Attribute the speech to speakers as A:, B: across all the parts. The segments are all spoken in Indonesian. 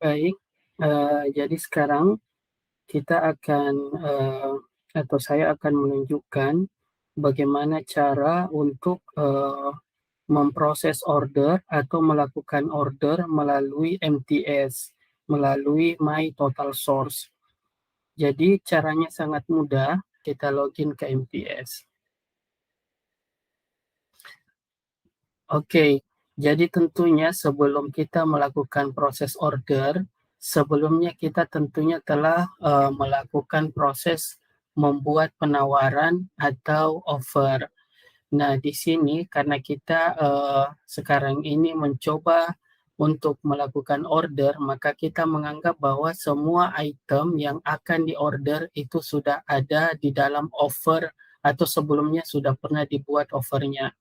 A: Baik, jadi sekarang kita akan, atau saya akan menunjukkan bagaimana cara untuk, memproses order atau melakukan order melalui MTS, melalui My Total Source. Jadi caranya sangat mudah, kita login ke MTS. Oke, jadi tentunya sebelum kita melakukan proses order, sebelumnya kita tentunya telah melakukan proses membuat penawaran atau offer. Nah, di sini karena kita sekarang ini mencoba untuk melakukan order, maka kita menganggap bahwa semua item yang akan diorder itu sudah ada di dalam offer atau sebelumnya sudah pernah dibuat offernya.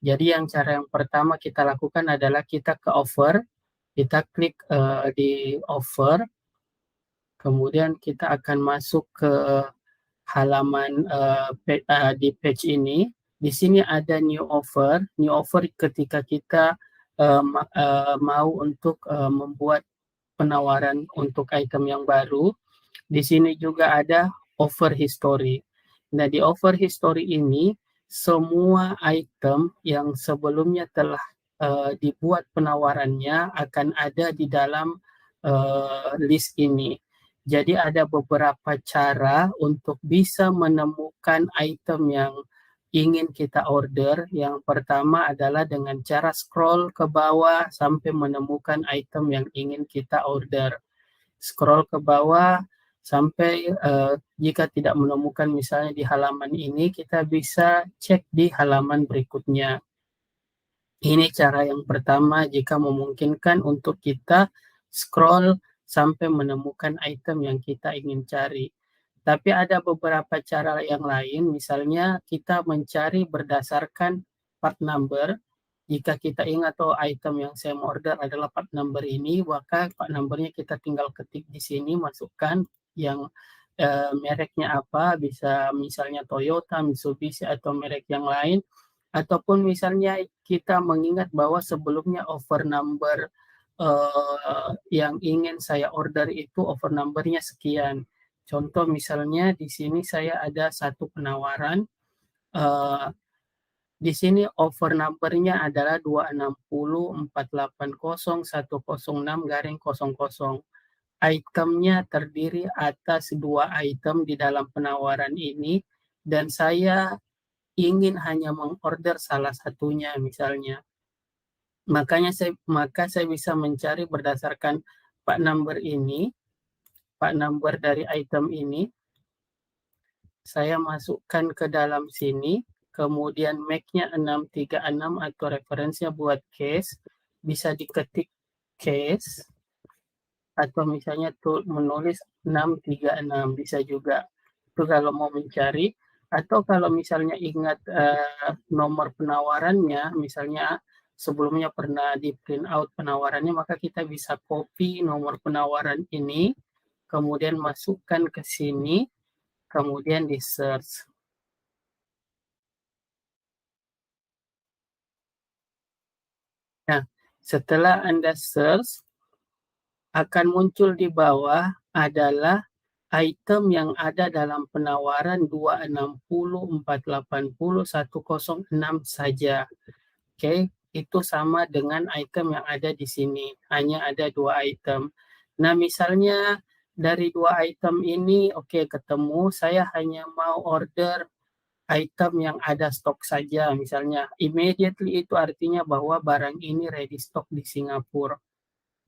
A: Jadi cara yang pertama kita lakukan adalah kita ke offer, kita klik di offer, kemudian kita akan masuk ke halaman di page ini. Di sini ada new offer. New offer ketika kita mau untuk membuat penawaran untuk item yang baru. Di sini juga ada offer history. Nah, di offer history ini semua item yang sebelumnya telah dibuat penawarannya akan ada di dalam list ini. Jadi ada beberapa cara untuk bisa menemukan item yang ingin kita order. Yang pertama adalah dengan cara scroll ke bawah sampai menemukan item yang ingin kita order. Scroll ke bawah sampai jika tidak menemukan misalnya di halaman ini, kita bisa cek di halaman berikutnya. Ini cara yang pertama jika memungkinkan untuk kita scroll sampai menemukan item yang kita ingin cari. Tapi ada beberapa cara yang lain, misalnya kita mencari berdasarkan part number. Jika kita ingat item yang saya mau order adalah part number ini, maka part numbernya kita tinggal ketik di sini, masukkan yang mereknya apa, bisa misalnya Toyota, Mitsubishi, atau merek yang lain. Ataupun misalnya kita mengingat bahwa sebelumnya over number yang ingin saya order itu over numbernya sekian. Contoh misalnya di sini saya ada satu penawaran, di sini over numbernya adalah 260480106-00. Itemnya terdiri atas 2 item di dalam penawaran ini, dan saya ingin hanya mengorder salah satunya misalnya. Maka saya bisa mencari berdasarkan part number ini, part number dari item ini. Saya masukkan ke dalam sini, kemudian MAC-nya 636 atau referensinya buat case, bisa diketik case, atau misalnya menulis 636 bisa juga. Itu kalau mau mencari, atau kalau misalnya ingat nomor penawarannya, misalnya sebelumnya pernah di print out penawarannya, maka kita bisa copy nomor penawaran ini, kemudian masukkan ke sini, kemudian di search. Nah, setelah Anda search, akan muncul di bawah adalah item yang ada dalam penawaran 260480106 saja. Oke, itu sama dengan item yang ada di sini. Hanya ada 2 item. Nah, misalnya dari 2 item ini, oke, ketemu, saya hanya mau order item yang ada stok saja. Misalnya, immediately itu artinya bahwa barang ini ready stock di Singapura.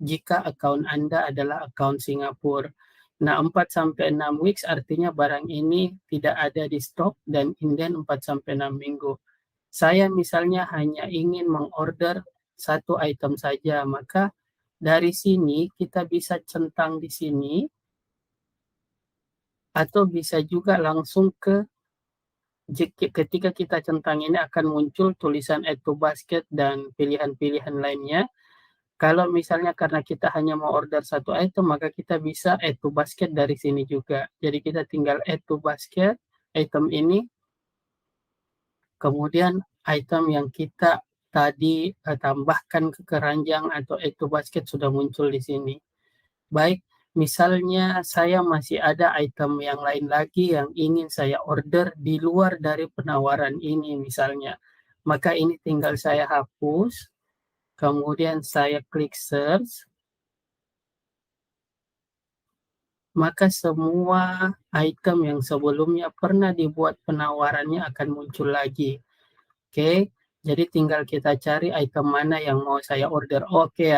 A: Jika account Anda adalah account Singapura. Nah, 4-6 weeks artinya barang ini tidak ada di stok dan inden 4-6 minggu. Saya misalnya hanya ingin mengorder satu item saja, maka dari sini kita bisa centang di sini, atau bisa juga langsung ketika kita centang ini akan muncul tulisan add to basket dan pilihan-pilihan lainnya. Kalau misalnya karena kita hanya mau order satu item, maka kita bisa add to basket dari sini juga. Jadi kita tinggal add to basket item ini, kemudian item yang kita tadi tambahkan ke keranjang atau add to basket sudah muncul di sini. Baik, misalnya saya masih ada item yang lain lagi yang ingin saya order di luar dari penawaran ini misalnya. Maka ini tinggal saya hapus, kemudian saya klik search, maka semua item yang sebelumnya pernah dibuat penawarannya akan muncul lagi. Oke, jadi tinggal kita cari item mana yang mau saya order. Oke,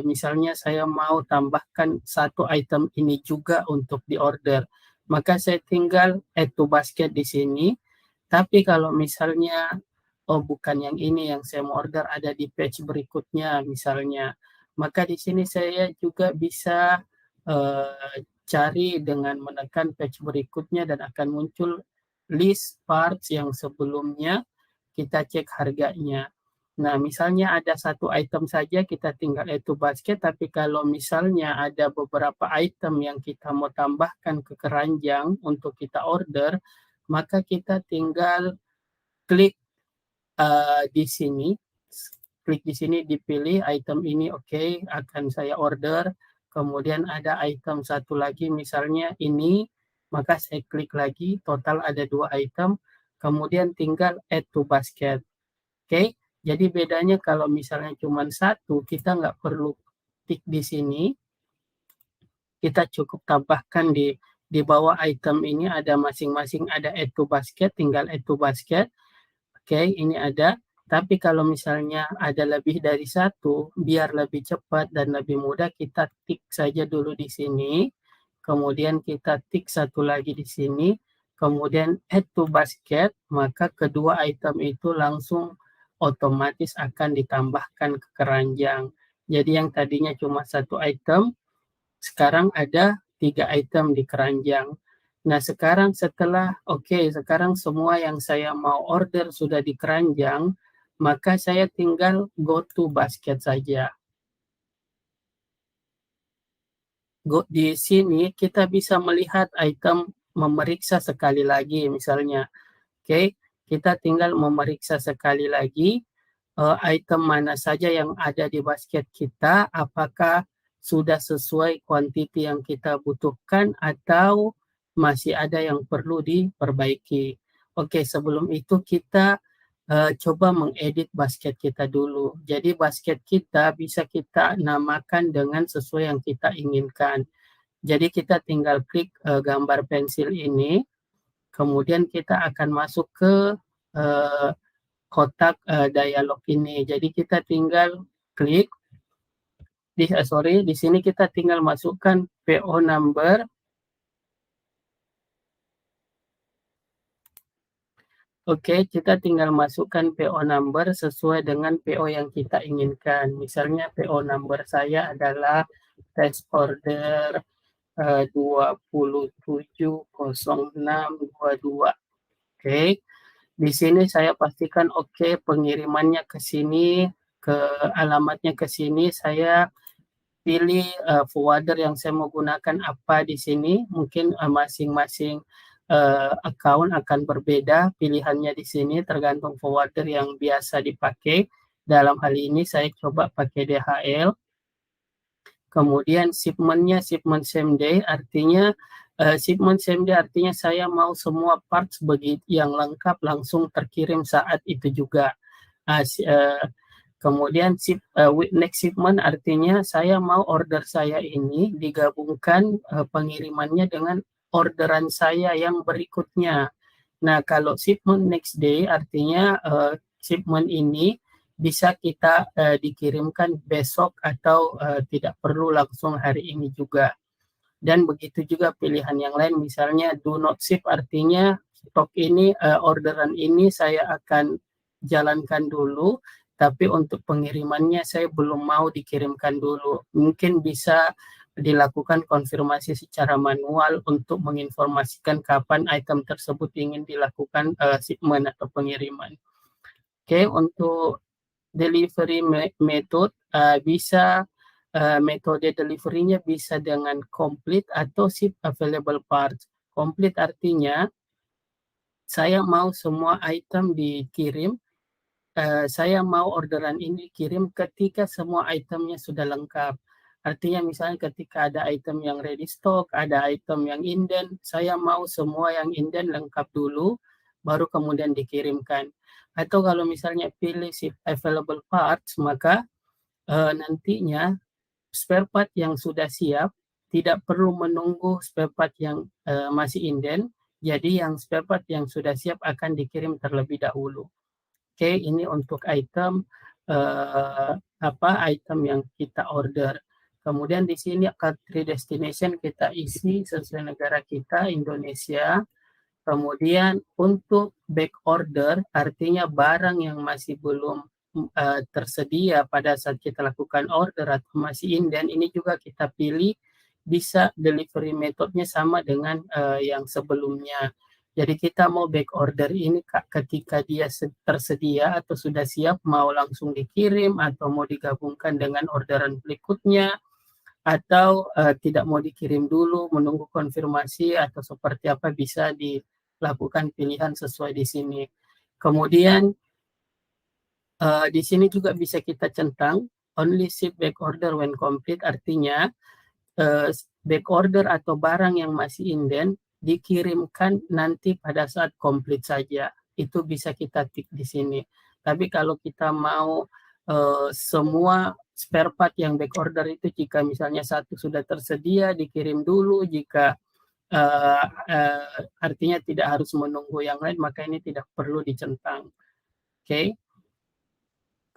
A: misalnya saya mau tambahkan satu item ini juga untuk diorder. Maka saya tinggal add to basket di sini. Tapi kalau misalnya, oh bukan yang ini yang saya mau order, ada di page berikutnya misalnya. Maka di sini saya juga bisa cari dengan menekan page berikutnya dan akan muncul list parts yang sebelumnya kita cek harganya. Nah, misalnya ada satu item saja kita tinggal add to basket, tapi kalau misalnya ada beberapa item yang kita mau tambahkan ke keranjang untuk kita order, maka kita tinggal klik di sini, klik di sini dipilih item ini oke, akan saya order. Kemudian ada item satu lagi misalnya ini, maka saya klik lagi, total ada dua item, kemudian tinggal add to basket. Oke, jadi bedanya kalau misalnya cuma satu, kita nggak perlu tik di sini, kita cukup tambahkan di bawah item ini ada masing-masing ada add to basket, tinggal add to basket. Oke, ini ada. Tapi kalau misalnya ada lebih dari satu, biar lebih cepat dan lebih mudah, kita tik saja dulu di sini. Kemudian kita tik satu lagi di sini. Kemudian add to basket, maka kedua item itu langsung otomatis akan ditambahkan ke keranjang. Jadi yang tadinya cuma satu item, sekarang ada 3 item di keranjang. Nah, sekarang sekarang semua yang saya mau order sudah di keranjang, maka saya tinggal go to basket saja. Di sini kita bisa melihat item memeriksa sekali lagi misalnya. Oke, kita tinggal memeriksa sekali lagi item mana saja yang ada di basket kita, apakah sudah sesuai kuantiti yang kita butuhkan atau masih ada yang perlu diperbaiki. Oke, sebelum itu kita coba mengedit basket kita dulu. Jadi basket kita bisa kita namakan dengan sesuai yang kita inginkan. Jadi kita tinggal klik gambar pensil ini, kemudian kita akan masuk ke uh, kotak dialog ini. Jadi kita tinggal klik di sini kita tinggal masukkan PO number. Oke, kita tinggal masukkan PO number sesuai dengan PO yang kita inginkan. Misalnya PO number saya adalah test order 270622. Oke, di sini saya pastikan oke, pengirimannya ke sini, ke alamatnya ke sini. Saya pilih forwarder yang saya mau gunakan apa di sini. Mungkin masing-masing account akan berbeda pilihannya di sini tergantung forwarder yang biasa dipakai. Dalam hal ini saya coba pakai DHL. Kemudian shipment same day artinya saya mau semua parts begitu yang lengkap langsung terkirim saat itu juga. Uh, Kemudian next shipment artinya saya mau order saya ini digabungkan pengirimannya dengan orderan saya yang berikutnya. Nah, kalau shipment next day artinya shipment ini bisa kita dikirimkan besok atau tidak perlu langsung hari ini juga. Dan begitu juga pilihan yang lain, misalnya do not ship artinya stok ini, orderan ini saya akan jalankan dulu, tapi untuk pengirimannya saya belum mau dikirimkan dulu. Mungkin bisa dilakukan konfirmasi secara manual untuk menginformasikan kapan item tersebut ingin dilakukan shipment atau pengiriman. Oke, untuk delivery method bisa metode deliverynya bisa dengan complete atau ship available parts. Complete artinya saya mau semua item dikirim, saya mau orderan ini dikirim ketika semua itemnya sudah lengkap. Artinya misalnya ketika ada item yang ready stock, ada item yang inden, saya mau semua yang inden lengkap dulu, baru kemudian dikirimkan. Atau kalau misalnya pilih ship available parts, maka nantinya spare part yang sudah siap tidak perlu menunggu spare part yang masih inden, jadi yang spare part yang sudah siap akan dikirim terlebih dahulu. Oke, ini untuk item item yang kita order. Kemudian di sini country destination kita isi sesuai negara kita, Indonesia. Kemudian untuk back order, artinya barang yang masih belum tersedia pada saat kita lakukan order atau masih inden, ini juga kita pilih bisa delivery metodenya sama dengan yang sebelumnya. Jadi kita mau back order ini ketika dia tersedia atau sudah siap, mau langsung dikirim atau mau digabungkan dengan orderan berikutnya, atau tidak mau dikirim dulu, menunggu konfirmasi atau seperti apa bisa dilakukan pilihan sesuai di sini. Kemudian di sini juga bisa kita centang only ship back order when complete, artinya back order atau barang yang masih inden dikirimkan nanti pada saat komplit saja. Itu bisa kita tik di sini. Tapi kalau kita mau semua spare part yang back order itu, jika misalnya satu sudah tersedia dikirim dulu, jika artinya tidak harus menunggu yang lain, maka ini tidak perlu dicentang. Oke.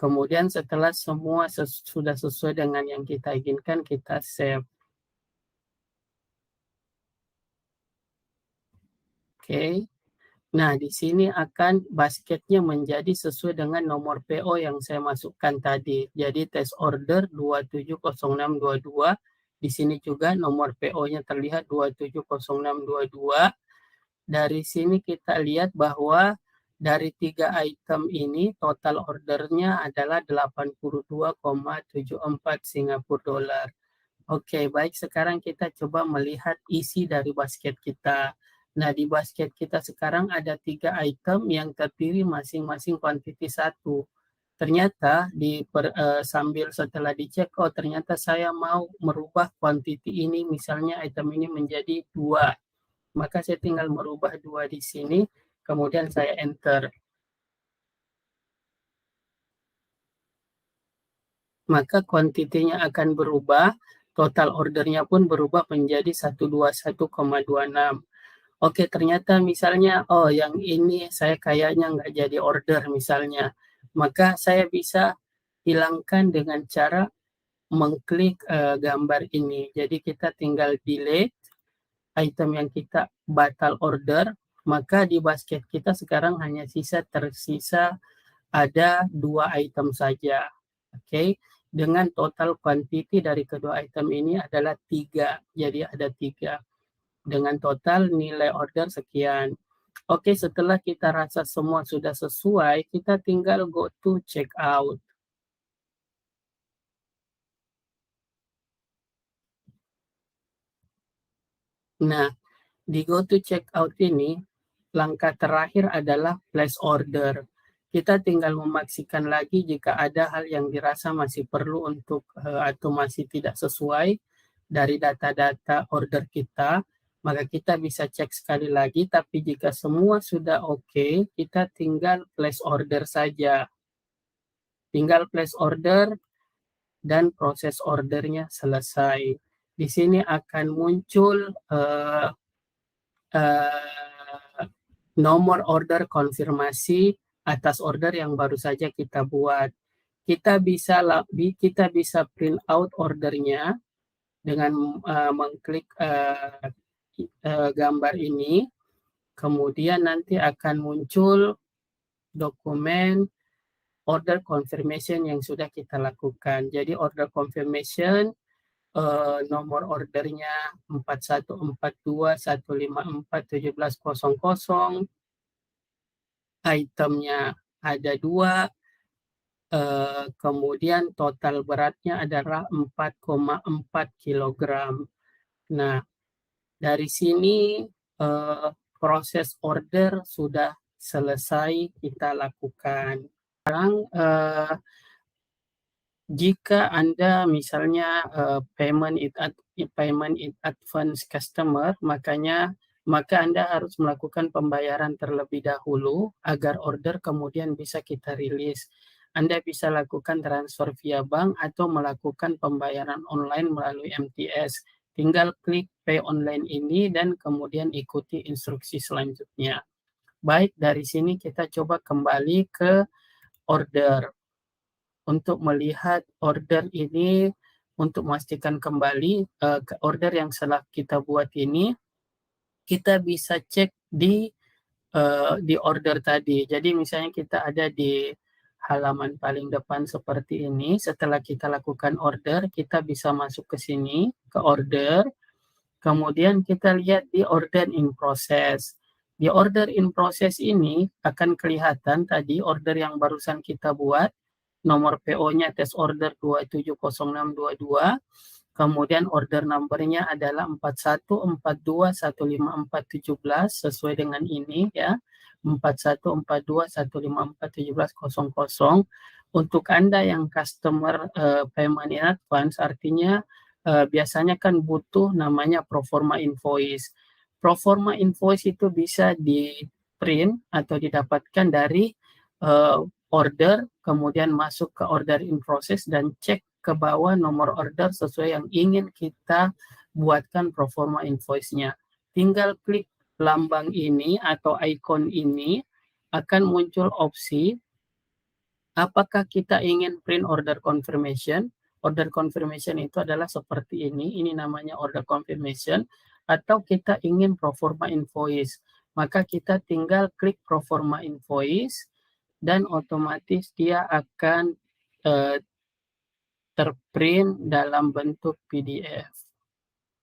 A: Kemudian setelah semua sudah sesuai dengan yang kita inginkan, kita save. Oke. Nah, di sini akan basketnya menjadi sesuai dengan nomor PO yang saya masukkan tadi. Jadi test order 270622. Di sini juga nomor PO-nya terlihat 270622. Dari sini kita lihat bahwa dari 3 item ini total ordernya adalah 82,74 Singapura dolar. Oke, baik, sekarang kita coba melihat isi dari basket kita. Nah, di basket kita sekarang ada 3 item yang terdiri masing-masing kuantiti 1. Ternyata sambil setelah dicek, oh ternyata saya mau merubah kuantiti ini, misalnya item ini menjadi 2. Maka saya tinggal merubah 2 di sini, kemudian saya enter. Maka kuantitinya akan berubah, total ordernya pun berubah menjadi 121,26. Oke, ternyata misalnya, oh yang ini saya kayaknya nggak jadi order misalnya. Maka saya bisa hilangkan dengan cara mengklik gambar ini. Jadi kita tinggal delete item yang kita batal order, maka di basket kita sekarang hanya tersisa ada 2 item saja. Oke, dengan total quantity dari kedua item ini adalah 3. Jadi ada 3. Dengan total nilai order sekian. Oke, setelah kita rasa semua sudah sesuai, kita tinggal go to check out. Nah, di go to check out ini, langkah terakhir adalah place order. Kita tinggal memastikan lagi jika ada hal yang dirasa masih perlu untuk atau masih tidak sesuai dari data-data order kita, maka kita bisa cek sekali lagi. Tapi jika semua sudah oke, kita tinggal place order saja. Tinggal place order dan proses ordernya selesai. Di sini akan muncul nomor order konfirmasi atas order yang baru saja kita buat. Kita bisa print out ordernya dengan mengklik gambar ini. Kemudian nanti akan muncul dokumen order confirmation yang sudah kita lakukan. Jadi order confirmation nomor ordernya 414215417000, itemnya ada 2, kemudian total beratnya adalah 4,4 kg. Nah, dari sini proses order sudah selesai kita lakukan. Sekarang Jika Anda misalnya, payment in advance customer, maka Anda harus melakukan pembayaran terlebih dahulu agar order kemudian bisa kita rilis. Anda bisa lakukan transfer via bank atau melakukan pembayaran online melalui MTS. Tinggal klik pay online ini dan kemudian ikuti instruksi selanjutnya. Baik, dari sini kita coba kembali ke order. Untuk melihat order ini, untuk memastikan kembali, ke order yang telah kita buat ini, kita bisa cek di order tadi. Jadi misalnya kita ada di halaman paling depan seperti ini, setelah kita lakukan order, kita bisa masuk ke sini, ke order, kemudian kita lihat di order in process. Di order in process ini akan kelihatan tadi order yang barusan kita buat, nomor PO-nya test order 270622, kemudian order number-nya adalah 4142154117 sesuai dengan ini ya, 414215411700. Untuk Anda yang customer payment in advance, artinya biasanya kan butuh namanya proforma invoice. Proforma invoice itu bisa di-print atau didapatkan dari order, kemudian masuk ke order in process dan cek ke bawah nomor order sesuai yang ingin kita buatkan proforma invoice-nya. Tinggal klik lambang ini atau icon ini, akan muncul opsi apakah kita ingin print order confirmation. Order confirmation itu adalah seperti ini namanya order confirmation, atau kita ingin proforma invoice. Maka kita tinggal klik proforma invoice dan otomatis dia akan terprint dalam bentuk PDF.